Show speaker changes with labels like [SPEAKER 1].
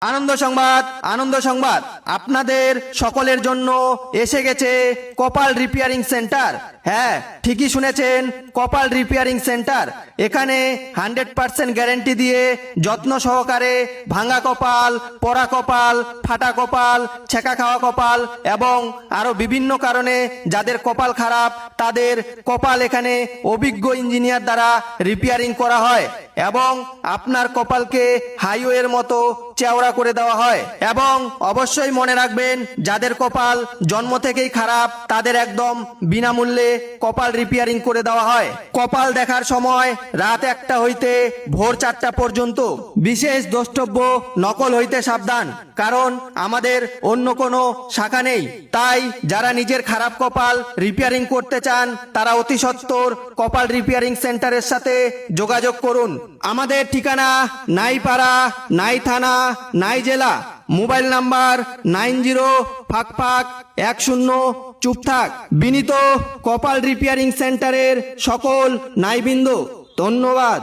[SPEAKER 1] আনন্দ সংবাদ, আনন্দ সংবাদ, আপনাদের সকলের জন্য এসে গেছে কপাল রিপেয়ারিং সেন্টার। হ্যাঁ, ঠিকই শুনেছেন, কপাল রিপেয়ারিং সেন্টার। এখানে 100% গ্যারেন্টি দিয়ে যত্ন সহকারে ভাঙা কপাল, পড়া কপাল, ফাটা কপাল, ছেঁকা খাওয়া কপাল এবং আরো বিভিন্ন কারণে যাদের কপাল খারাপ তাদের কপাল এখানে অভিজ্ঞ ইঞ্জিনিয়ার দ্বারা রিপেয়ারিং করা হয় এবং আপনার কপালকে হাইওয়ের মতো চওড়া করে দেওয়া হয়। এবং অবশ্যই মনে রাখবেন, যাদের কপাল জন্ম থেকেই খারাপ তাদের একদম বিনামূল্যে কপাল রিপেয়ারিং করে দেওয়া হয়। কপাল দেখার সময় রাত 1টা হইতে ভোর 4টা পর্যন্ত। বিশেষ দ্রষ্টব্য নকল হইতে সাবধান, কারণ আমাদের অন্য কোনো শাখা নেই। তাই যারা নিজের খারাপ কপাল রিপেয়ারিং করতে চান তারা অতি সত্বর কপাল রিপেয়ারিং সেন্টারের সাথে যোগাযোগ করুন। আমাদের ঠিকানা নাই পাড়া, নাই থানা, নাই জেলা। মোবাইল নাম্বার 90-10 চুপ থাক। বিনীত কপাল রিপেয়ারিং সেন্টারের সকল নাইবৃন্দ, ধন্যবাদ।